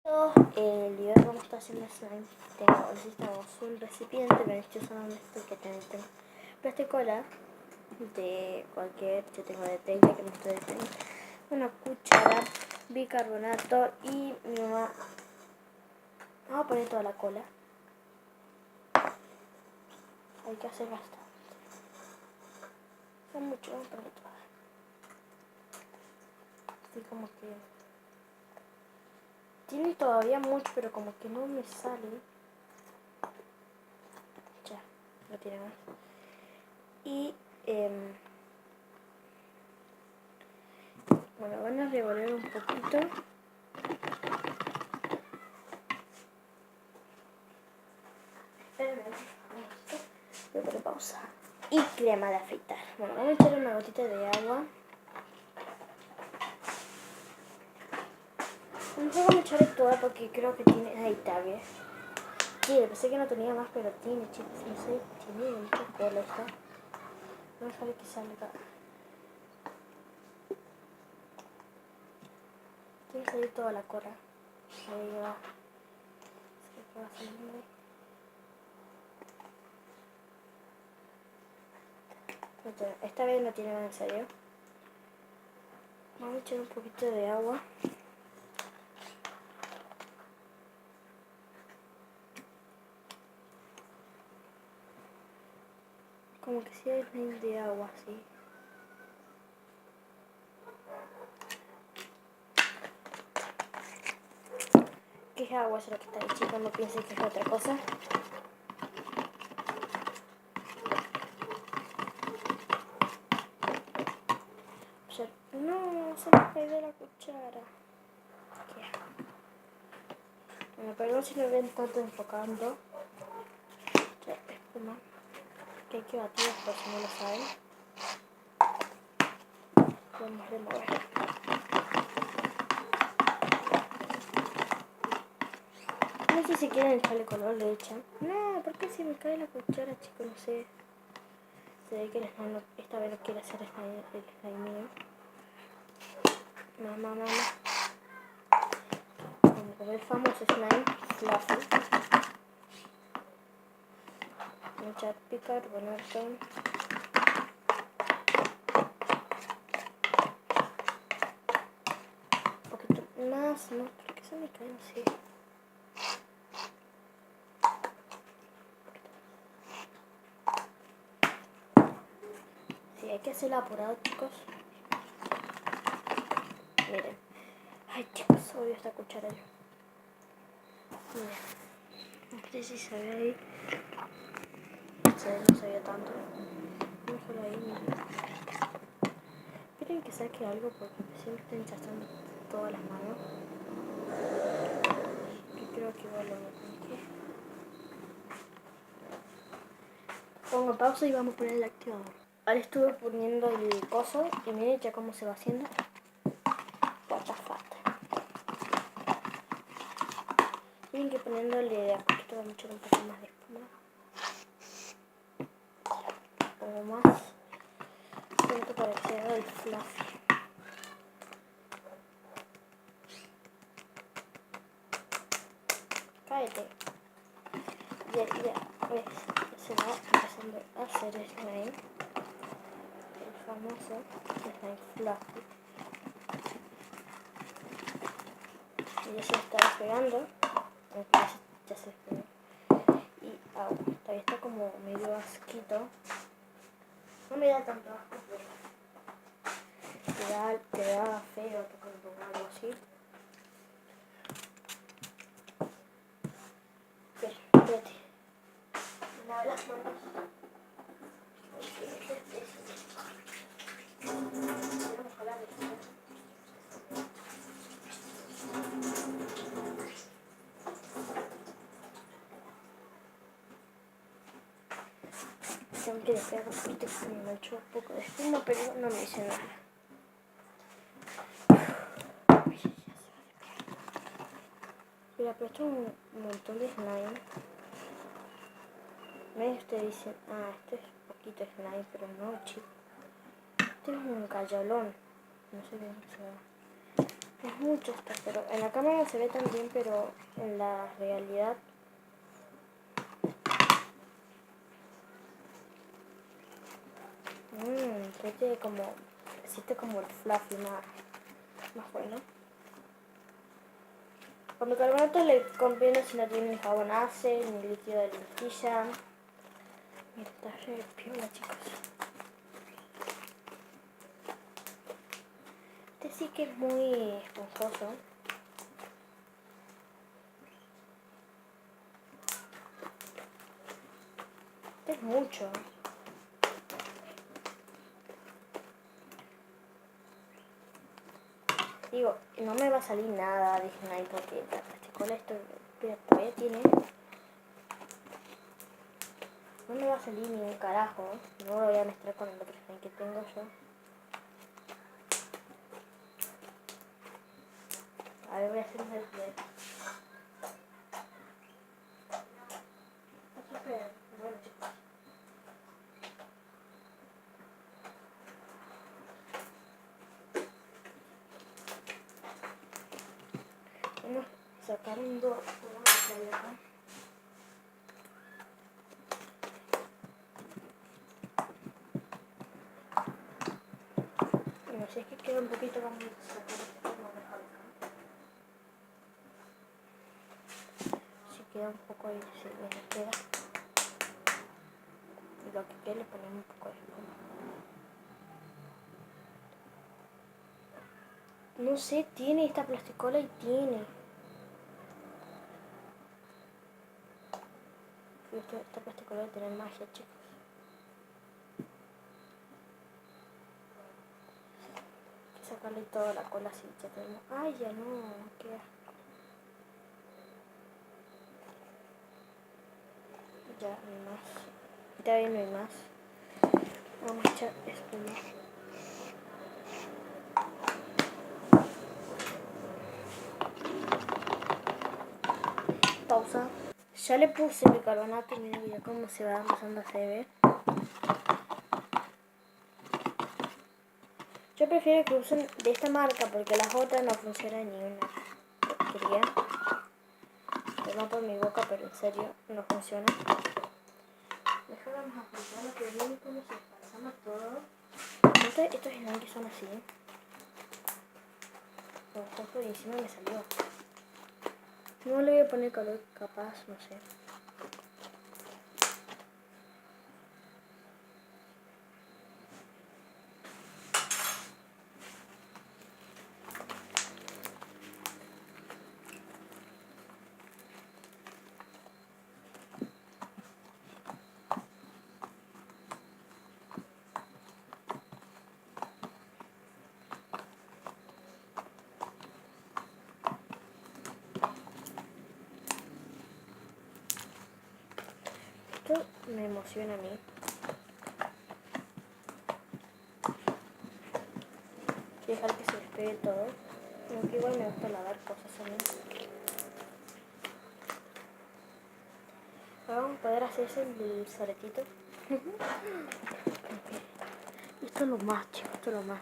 El día de cómo está haciendo slime. Necesitamos un recipiente, pero estoy usando este que tengo plasticola de cualquier, yo tengo de tela que no estoy de tela, una cuchara, bicarbonato y mi mamá. Vamos a poner toda la cola. Hay que hacer bastante. No mucho, vamos a poner toda. Así como que tiene todavía mucho, pero como que no me sale. Ya, no tiene más. Y bueno, van a revolver un poquito. Voy a poner pausa. Y crema de afeitar. Bueno, vamos a echarle una gotita de agua. No vamos a echarle toda porque creo que tiene. Ahí está bien. Sí, pensé que no tenía más, pero tiene, chicos. No sé, tiene mucha cola esta. Vamos a ver que salga. Tiene que salir toda la cola. Ahí va. Se va saliendo. Esta vez no tiene nada en serio. Vamos a echar un poquito de agua. Como que si hay slime de agua, así. ¿Qué es agua? Eso es lo que está ahí, chicos. No piensen que es otra cosa. No, se me cayó la cuchara. ¿Qué hago? Bueno, perdón si me ven tanto enfocando. Ya, espuma. Que hay que batir, por si no lo saben. Vamos a remover. No sé si quieren echarle color, le echan. No, porque si me cae la cuchara, chicos, no sé. Se ve que el slime esta vez no quiere hacer el slime mío. Mamá. Como el famoso slime fluffy. Echar bicarbonato. Un poquito más, ¿no? ¿Por qué se me cae así? Sí, hay que hacerlo apurado, chicos. Miren. Ay, chicos, odio esta cuchara yo. Miren. No sé si se ve ahí. No se ve tanto. Mejor ahí, miren. Quieren que saque algo porque siempre estoy hinchazando todas las manos. Que creo que igual lo voy a tener que. Pongo pausa y vamos a poner el activador. Ahora estuve poniendo el coso y miren ya cómo se va haciendo. What the fuck. Tienen que poniéndole de a poquito, vamos a echar un poco más de espuma. Pongo más. Siento para que se haga el fluffy. Cállate. Ya, ves, se va empezando a hacer el slime. El famoso slime fluffy. Y ya se está despegando. Ya se despegó. Y ahora, todavía está como medio asquito. No me da tanto asco, pero queda feo tocando algo así. Espérate. Me lavo las manos. Tengo que despegar un poquito porque me manchó un poco de espuma, pero no me hice nada. Mira, pero esto es un montón de slime. ¿Ven? Ustedes dicen, esto es poquito slime, pero no, chicos. Este es un cayolón. No sé bien cómo se llama. Es mucho esto, pero en la cámara se ve tan bien, pero en la realidad... que tiene como... Existe como el fluffy más bueno. Con bicarbonato le conviene si no tiene ni jabón Ace, ni líquido de lentilla. Mira, está re piola, chicos. Este sí que es muy esponjoso. Este es mucho. Digo, no me va a salir nada adicional porque la plasticola esto todavía tiene. No me va a salir ni un carajo. No lo voy a mezclar con el otro slime que tengo yo. A ver, voy a hacer un despliegue. Bueno, chicos. Vamos a sacar un 2. Bueno, si es que queda un poquito, vamos a sacar esto mejor acá. Si queda un poco ahí, si me queda. Y lo que quede le ponemos un poco de espuma. No sé, tiene esta plasticola y tiene. Esta plasticola debe tener magia, chicos. Hay que sacarle toda la cola así, ya tenemos. Ay, ya no, qué asco. Ya no hay más. Ya no hay más. Vamos a echar espuma. Pausa. Ya le puse bicarbonato y miren ya cómo se va empezando a ver. Yo prefiero que usen de esta marca porque las otras no funcionan ni una porquería. Perdón por mi boca, pero en serio no funciona. Mejor vamos a aplicar lo que viene como si pasamos todo. Estos slime que son así. Ojo, y encima me salió. No le voy a poner color capaz, no sé. Esto me emociona a mí. Y dejar que se despegue todo. Aunque igual me gusta lavar cosas a mí. Ahora vamos a poder hacerse el soretito. Esto es lo más, chicos, esto es lo más.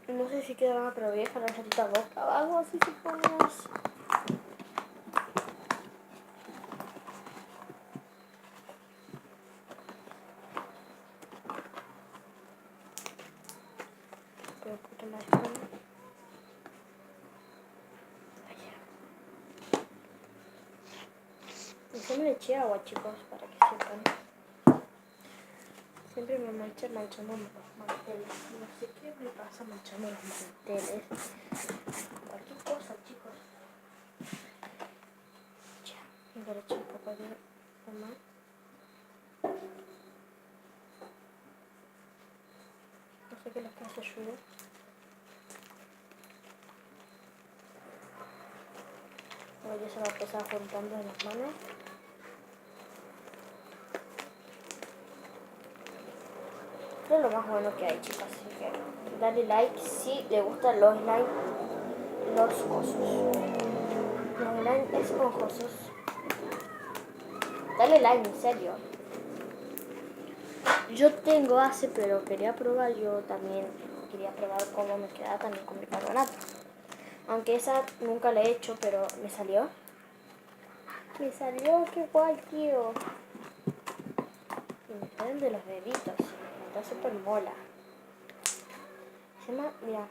No sé si queda más, pero voy a dejar la recetita boca abajo, así supongamos. Pero un poquito más de fondo. Y siempre le eché agua, chicos, para que sepan. Siempre me manchando los manteles. No sé qué me pasa manchando los manteles. Cualquier cosa, chicos. Ya, me le eché un poco de forma. No sé qué les pasa, ayuda. Ahora ya se va a empezar juntando en las manos. Esto es lo más bueno que hay, chicos. Así que dale like si le gustan los slime, los cosos. Los slime esponjosos. Dale like, en serio. Yo tengo Ace, pero quería probar, yo también quería probar cómo me queda también con bicarbonato. Aunque esa nunca la he hecho, pero me salió. Me salió, qué guay, tío. Y me quedan de los bebitos. Está súper mola. Se llama, mira.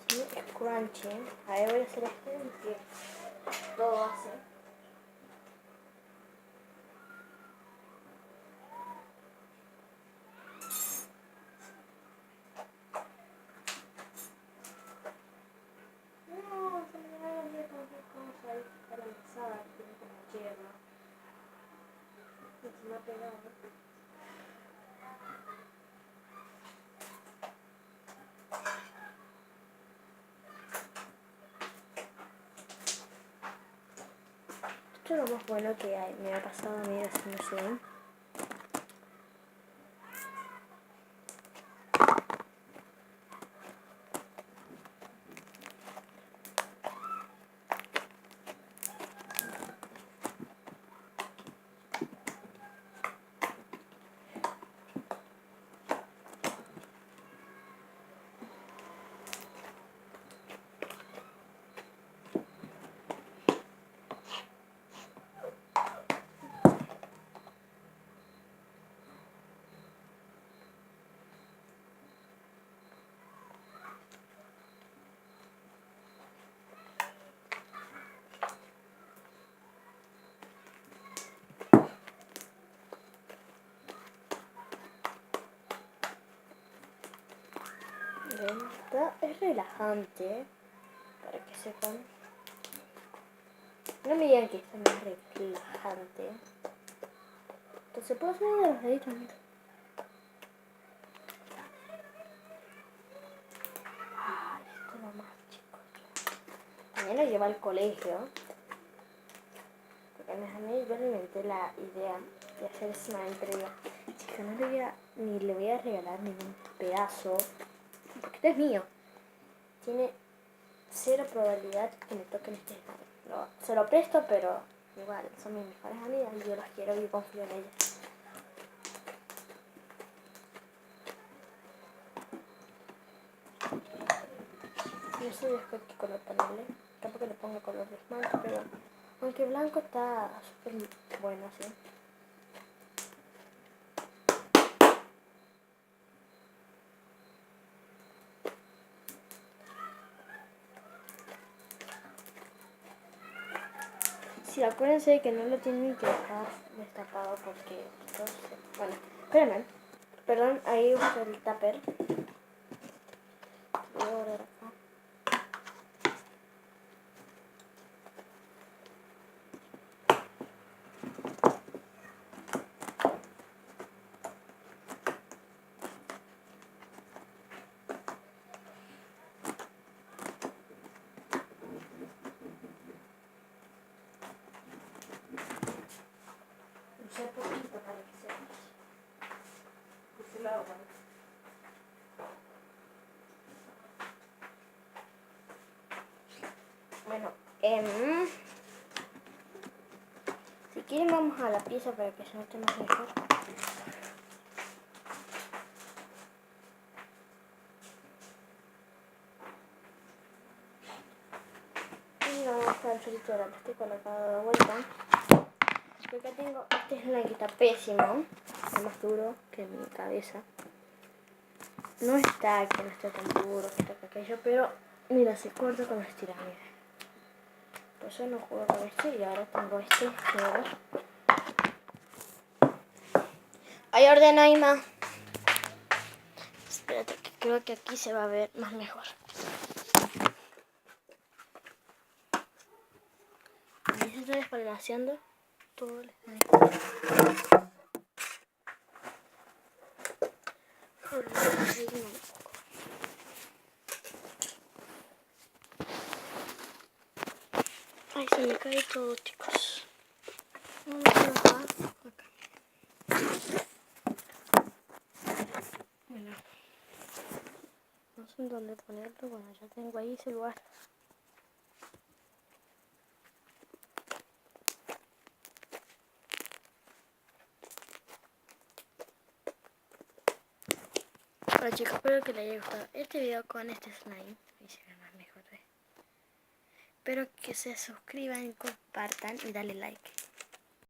Se llama Crunchy. A ver, voy a hacer esto que todo hace. No, se me va a olvidar cualquier cosa. Ahí está la mesada, tiene como hierba. Y se me ha pegado. Esto es lo más bueno que hay. Me ha pasado a mí haciendo slime. Es relajante, para que sepan. No me digan que esto no es relajante. Entonces puedo hacer de los deditos. Ay, esto no más, chicos. También lo llevo al colegio. Porque a mis amigos yo le inventé la idea de hacer slime, pero yo, chica, no le voy a, ni le voy a regalar ningún pedazo. Porque este es mío. Tiene 0 probabilidad que me toquen este slime. No, se lo presto, pero igual, son mis mejores amigas y yo las quiero y confío en ellas. No sé después qué color ponerle. Tampoco le pongo color de esmalte, pero aunque blanco está súper bueno, sí. Sí, acuérdense que no lo tienen que dejar destapado porque entonces, bueno, espérenme. Perdón, ahí uso el tupper. Voy a guardar acá. Usé poquito para que se puse el agua. Bueno, si quieren vamos a la pieza para que se note más mejor. Y vamos a buscar el solito de la que estoy colocado de vuelta. Porque acá tengo, este slime que está pésimo, es más duro que mi cabeza. No está que no está tan duro, que está que aquello, pero mira, se corta con los tiras, mira. Por eso no juego con este y ahora tengo este nuevo. Ahí ordena, Ima. Espérate, que creo que aquí se va a ver más mejor. Ahí se está desbalanceando todo el slime. Ay, se me cae todo, chicos. Vamos a acá. Bueno, no sé en dónde ponerlo. Bueno, ya tengo ahí ese lugar. Bueno chicos, espero que les haya gustado este video con este slime. Y se ve más mejor. Espero que se suscriban, compartan y dale like.